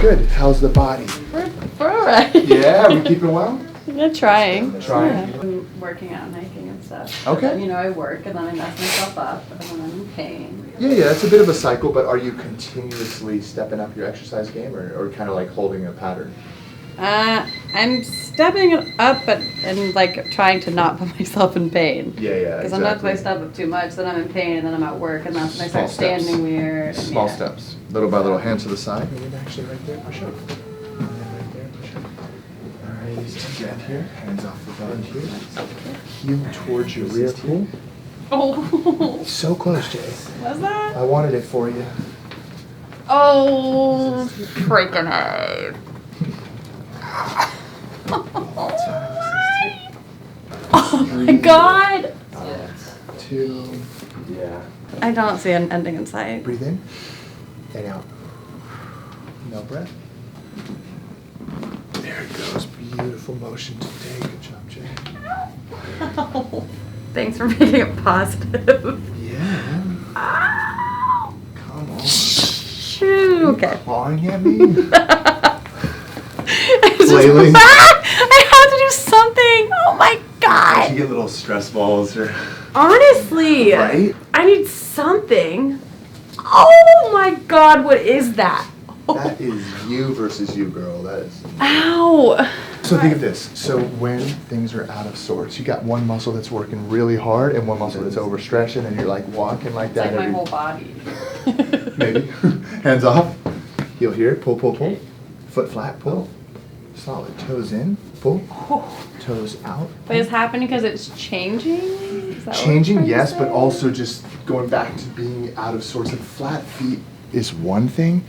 Good. How's the body? We're all right. Yeah, we keeping well? Yeah, trying. Trying. Yeah. I'm working out and hiking and stuff. Okay. Then, I work and then I mess myself up and then I'm in pain. Yeah, it's a bit of a cycle, but are you continuously stepping up your exercise game or kind of like holding a pattern? I'm stepping it up, and like trying to not put myself in pain. Yeah, Because sometimes if I step up too much, then I'm in pain, and then I'm at work, and that's when I start standing weird. Small steps. Little by little, hands to the side. And then actually right there, push up. And then right there, push up. Alright, easy to get here. Hands off the bed here. Heel towards your rear pool. Oh. So close, Jay. What's that? I wanted it for you. Oh, freaking head. Oh my god! 2. Yeah. I don't see an ending in sight. Breathe in and out. No breath. There it goes. Beautiful motion today. Good job, Jay. Thanks for making it positive. Yeah. Ow. Come on. Shoot. Okay. Clawing at me? Flailing. I have to do something. Oh my god. You get little stress balls or. Honestly. Right? I need something. Oh my god, what is that? That is you versus you, girl. That is. Ow. So think of this. So when things are out of sorts, you got one muscle that's working really hard and one muscle that's overstretching, and you're like walking like that. It's like my whole body. Maybe. Hands off. Heel here. Pull, pull, pull. Foot flat. Pull. Solid. Toes in. Pull. Toes out. But it's happening because it's changing? Is that Changing, what yes, but also just going back to being out of sorts. Like flat feet is one thing.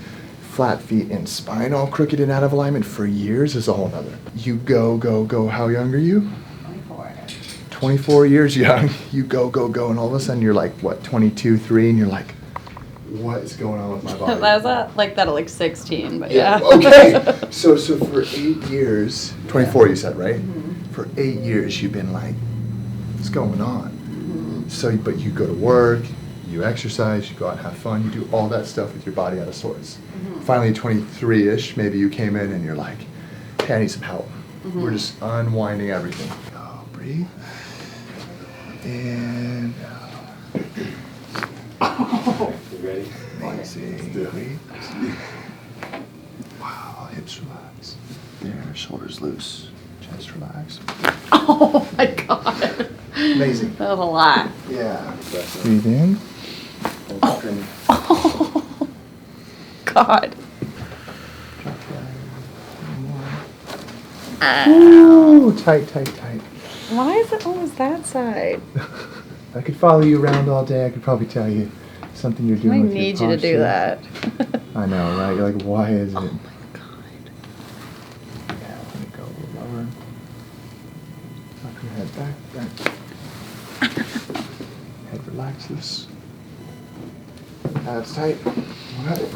Flat feet and spine all crooked and out of alignment for years is a whole nother. You go. How young are you? 24. 24 years young. You go, and all of a sudden you're like, what, 22, 3, and you're like, what is going on with my body? That's not like that at like 16, but yeah. Okay. So for 8 years, 24 you said, right? Mm-hmm. For 8 years you've been like, what's going on? Mm-hmm. So, but you go to work, you exercise, you go out and have fun, you do all that stuff with your body out of sorts. Mm-hmm. Finally 23-ish, maybe you came in and you're like, hey, I need some help. Mm-hmm. We're just unwinding everything. Oh, breathe. And You ready? amazing. Breathe. Wow, hips relax. There, shoulders loose. Chest relax. Oh my god. Amazing. That was a lot. Yeah. Breathe in. Oh. God. Ooh, tight. Why is it always that side? I could follow you around all day. I could probably tell you something you're doing I with your need you to do that. I know, right? You're like, why is it? Oh my god. Yeah, let me go a little lower. Knock your head back. Head relaxes. Abs tight. All right.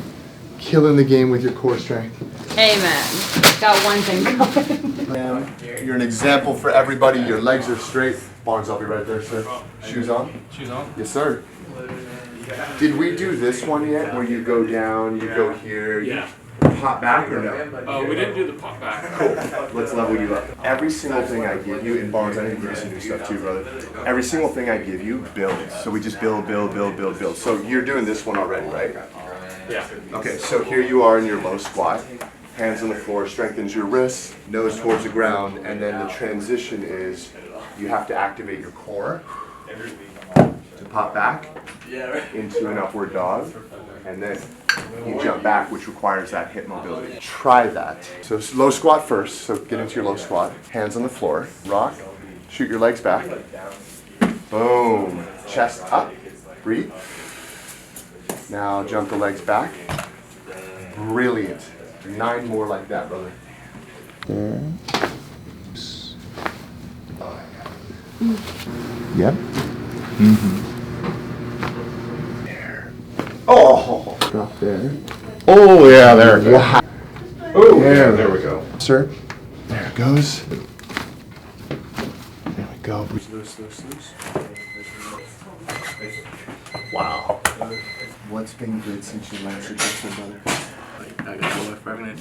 Killing the game with your core strength. Amen. Got one thing going. You're an example for everybody. Your legs are straight. Barnes, I'll be right there, sir. Shoes on? Shoes on? Yes, sir. Did we do this one yet? Where you go down, you go here, Yeah. you pop back or no? We didn't do the pop back. Cool. Let's level you up. Every single thing I give you, in Barnes, I need to give you some new stuff too, brother. Every single thing I give you, build. So we just build. So you're doing this one already, right? Yeah. Okay, so here you are in your low squat. Hands on the floor, strengthens your wrists, nose towards the ground, and then the transition is you have to activate your core to pop back into an upward dog, and then you jump back, which requires that hip mobility. Try that. So low squat first, so get into your low squat. Hands on the floor, rock, shoot your legs back. Boom. Chest up, breathe. Now jump the legs back. Brilliant. 9 more like that, brother. There. Yep. There. Oh! Drop there. Oh, yeah, there it goes. Wow. Oh, yeah, there we go. Sir. There it goes. There we go. Loose. Wow. What's been good since you last adjusted, brother? I got my wife pregnant.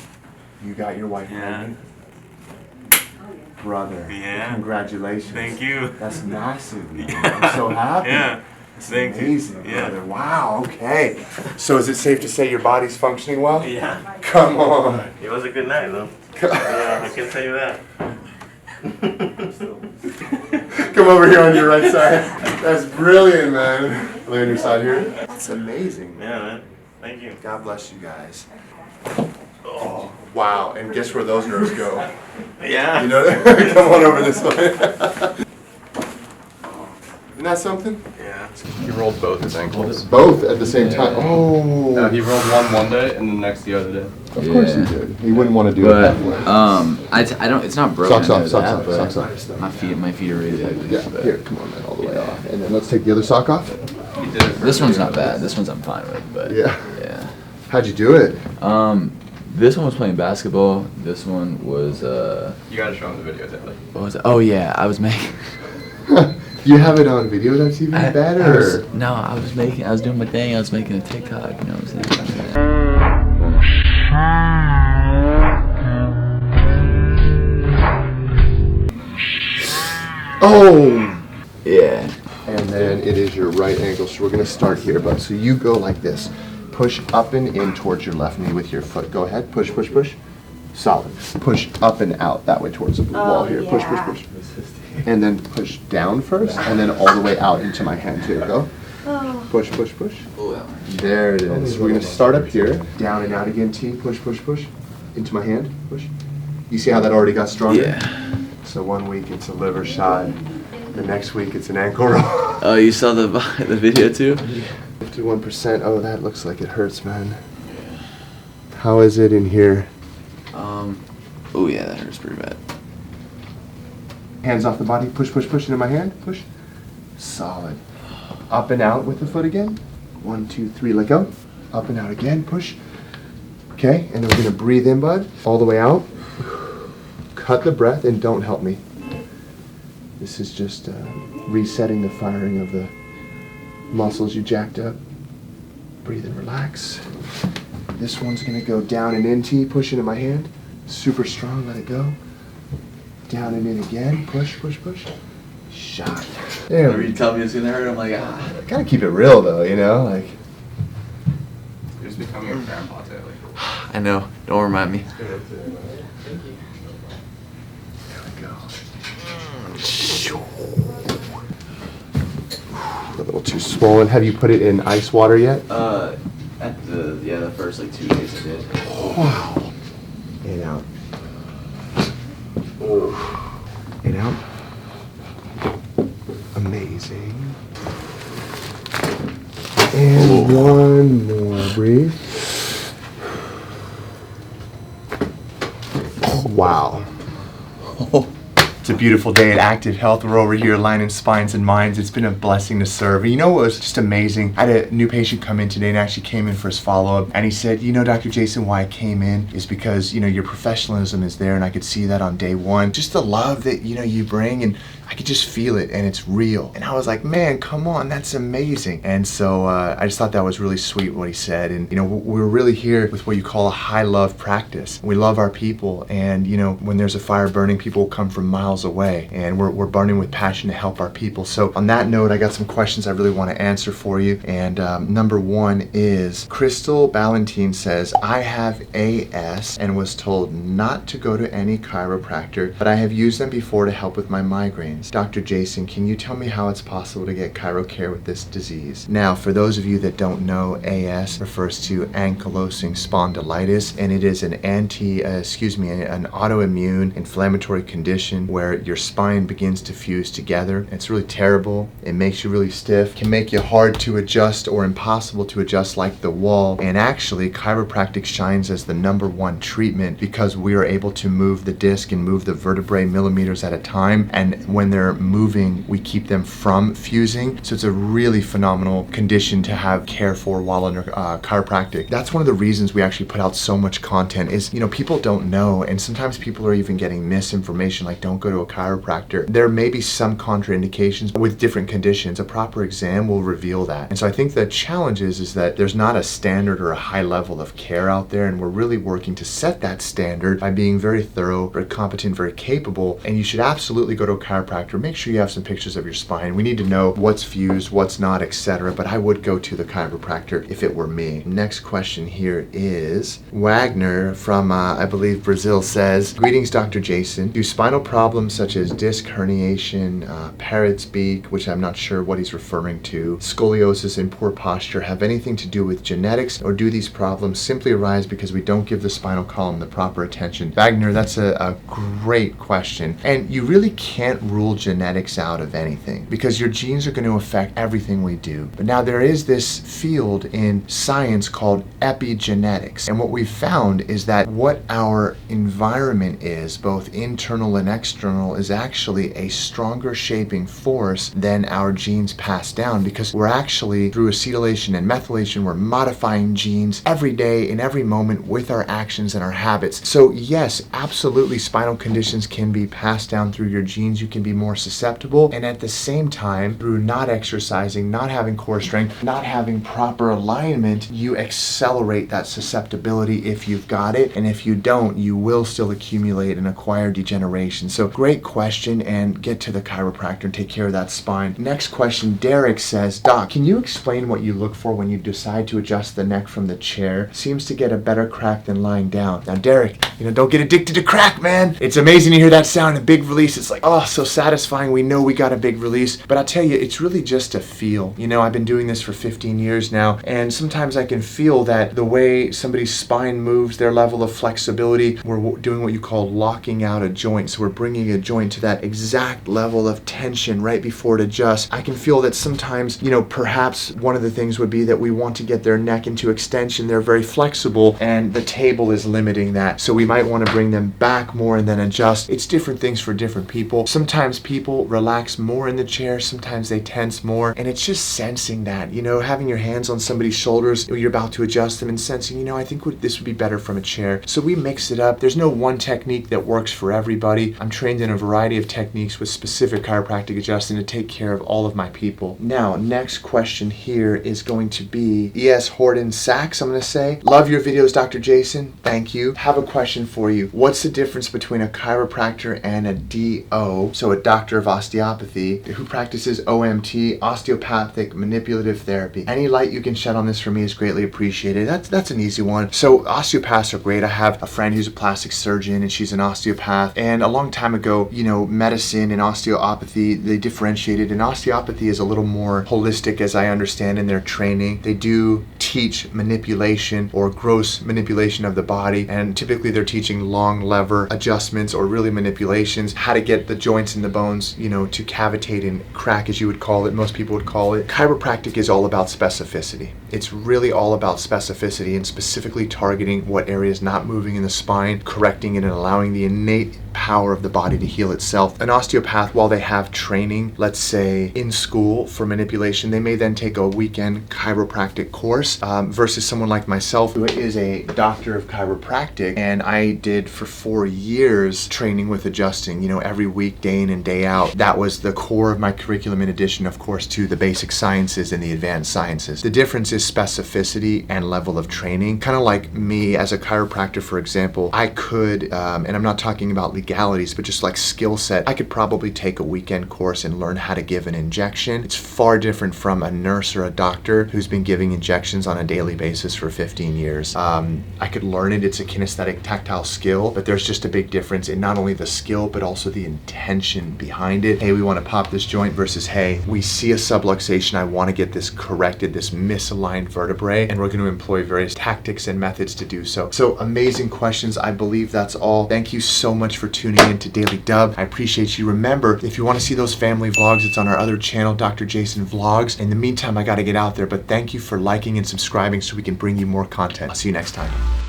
You got your wife Yeah. pregnant? Brother, Yeah. congratulations. Thank you. That's massive, man. I'm so happy. Yeah. It's Thank you. amazing, Yeah. brother. Wow, okay. So is it safe to say your body's functioning well? Yeah. Come on. It was a good night though. Yeah, I can tell you that. Come over here on your right side. That's brilliant, man. Lay on your side here. That's amazing. Yeah, man. Thank you. God bless you guys. Oh, wow. And guess where those nerves go? Yeah. You know, come on over this way. Isn't that something? Yeah. He rolled both his ankles. Both at the same time. Oh. He rolled one day and the next the other day. Of course he did. He wouldn't want to do But it. I don't. It's not broken. Socks off, I know socks that, off, but socks off. My feet are really ugly. Yeah, but here, come on, man, all the way off. And then let's take the other sock off. This one's not bad. This one's I'm fine with. But Yeah. yeah. How'd you do it? This one was playing basketball. This one was You gotta show him the video, Taylor. what was it? Oh yeah, I was making. You have it on video, that's even better. I was doing my thing. I was making a TikTok. You know what I'm saying? Oh! Yeah. And then it is your right ankle. So we're gonna start here, bud. So you go like this. Push up and in towards your left knee with your foot. Go ahead. Push, push, push. Solid. Push up and out that way towards the blue wall here. Push, push, push. And then push down first, and then all the way out into my hand too. Go. Push, push, push. There it is. We're gonna start up here. Down and out again, T. Push, push, push. Into my hand. Push. You see how that already got stronger? Yeah. So 1 week it's a liver shot. The next week it's an ankle roll. Oh, you saw the video too? 51%. Oh, that looks like it hurts, man. How is it in here? Oh yeah, that hurts pretty bad. Hands off the body. Push, push, push into my hand. Push. Solid. Up and out with the foot again. 1, 2, 3. Let go. Up and out again. Push. Okay, and then we're gonna breathe in, bud. All the way out. Cut the breath and don't help me. This is just resetting the firing of the muscles you jacked up. Breathe and relax. This one's gonna go down and in, T. Push into my hand. Super strong. Let it go. Down and in again. Push, push, push. Shot. There Whenever we you tell me it's gonna hurt, I'm like, ah. Gotta keep it real though, you know? Like, You're just becoming a grandpa, Taylor. I know. Don't remind me. there we go. A little too swollen. Have you put it in ice water yet? At the first like 2 days I did. Wow. In, out. In, out. Amazing. And one more. Breathe. Wow. It's a beautiful day at Active Health. We're over here lining spines and minds. It's been a blessing to serve. You know what was just amazing? I had a new patient come in today and actually came in for his follow-up. And he said, you know, Dr. Jason, why I came in is because, you know, your professionalism is there and I could see that on day one. Just the love that, you know, you bring, and I could just feel it and it's real. And I was like, man, come on, that's amazing. And so I just thought that was really sweet what he said. And, you know, we're really here with what you call a high love practice. We love our people. And, you know, when there's a fire burning, people will come from miles away. And we're burning with passion to help our people. So on that note, I got some questions I really want to answer for you. And number one is, Crystal Ballantine says, I have AS and was told not to go to any chiropractor, but I have used them before to help with my migraines. Dr. Jason, can you tell me how it's possible to get chiro care with this disease? Now, for those of you that don't know, AS refers to ankylosing spondylitis, and it is an an autoimmune inflammatory condition where your spine begins to fuse together. It's really terrible. It makes you really stiff, can make you hard to adjust or impossible to adjust like the wall. And actually, chiropractic shines as the #1 treatment because we are able to move the disc and move the vertebrae millimeters at a time. And when they're moving, we keep them from fusing. So it's a really phenomenal condition to have care for while under chiropractic. That's one of the reasons we actually put out so much content is, you know, people don't know, and sometimes people are even getting misinformation like don't go go to a chiropractor. There may be some contraindications with different conditions. A proper exam will reveal that. And so I think the challenge is that there's not a standard or a high level of care out there, and we're really working to set that standard by being very thorough, very competent, very capable. And you should absolutely go to a chiropractor. Make sure you have some pictures of your spine. We need to know what's fused, what's not, etc. But I would go to the chiropractor if it were me. Next question here is Wagner from, I believe, Brazil says, greetings, Dr. Jason. Do spinal problems such as disc herniation, parrot's beak, which I'm not sure what he's referring to, scoliosis, and poor posture have anything to do with genetics, or do these problems simply arise because we don't give the spinal column the proper attention? Wagner, that's a great question. And you really can't rule genetics out of anything because your genes are going to affect everything we do. But now there is this field in science called epigenetics. And what we've found is that what our environment is, both internal and external, is actually a stronger shaping force than our genes pass down, because we're actually, through acetylation and methylation, we're modifying genes every day in every moment with our actions and our habits. So yes, absolutely, spinal conditions can be passed down through your genes. You can be more susceptible, and at the same time, through not exercising, not having core strength, not having proper alignment, you accelerate that susceptibility if you've got it, and if you don't, you will still accumulate and acquire degeneration. So great question, and get to the chiropractor and take care of that spine. Next question, Derek says, Doc, can you explain what you look for when you decide to adjust the neck from the chair? Seems to get a better crack than lying down. Now, Derek, don't get addicted to crack, man. It's amazing to hear that sound, a big release. It's like, oh, so satisfying. We know we got a big release. But I'll tell you, it's really just a feel. I've been doing this for 15 years now, and sometimes I can feel that the way somebody's spine moves, their level of flexibility, we're doing what you call locking out a joint. So we're bringing a joint to that exact level of tension right before it adjusts. I can feel that sometimes, perhaps one of the things would be that we want to get their neck into extension. They're very flexible, and the table is limiting that. So we might want to bring them back more and then adjust. It's different things for different people. Sometimes people relax more in the chair, sometimes they tense more, and it's just sensing that, having your hands on somebody's shoulders, you're about to adjust them, and sensing, I think this would be better from a chair. So we mix it up. There's no one technique that works for everybody. I'm trained in a variety of techniques with specific chiropractic adjusting to take care of all of my people. Now, next question here is going to be E.S. Horton Sachs, I'm going to say. Love your videos, Dr. Jason. Thank you. Have a question for you. What's the difference between a chiropractor and a DO, so a doctor of osteopathy, who practices OMT, osteopathic manipulative therapy? Any light you can shed on this for me is greatly appreciated. That's an easy one. So osteopaths are great. I have a friend who's a plastic surgeon, and she's an osteopath. And a long time ago, medicine and osteopathy, they differentiated, and osteopathy is a little more holistic, as I understand, in their training. They do teach manipulation or gross manipulation of the body, and typically they're teaching long lever adjustments or really manipulations, how to get the joints and the bones, to cavitate and crack, as you would call it, most people would call it. Chiropractic is all about specificity. It's really all about specificity and specifically targeting what area is not moving in the spine, correcting it, and allowing the innate power of the body to heal itself. An osteopath, while they have training, let's say in school for manipulation, they may then take a weekend chiropractic course versus someone like myself who is a doctor of chiropractic, and I did for 4 years training with adjusting, every week, day in and day out. That was the core of my curriculum, in addition, of course, to the basic sciences and the advanced sciences. The difference is specificity and level of training. Kind of like me as a chiropractor, for example, I could, and I'm not talking about legalities, but just like skill set, I could probably take a weekend course and learn how to give an injection. It's far different from a nurse or a doctor who's been giving injections on a daily basis for 15 years. I could learn it. It's a kinesthetic tactile skill, but there's just a big difference in not only the skill, but also the intention behind it. Hey, we want to pop this joint versus, hey, we see a subluxation. I want to get this corrected, this misaligned vertebrae, and we're going to employ various tactics and methods to do so. So amazing questions. I believe that's all. Thank you so much for tuning in to Daily Dub. I appreciate you. Remember, if you want to see those family vlogs, it's on our other channel, Dr. Jason Vlogs. In the meantime, I got to get out there, but thank you for liking and subscribing so we can bring you more content. I'll see you next time.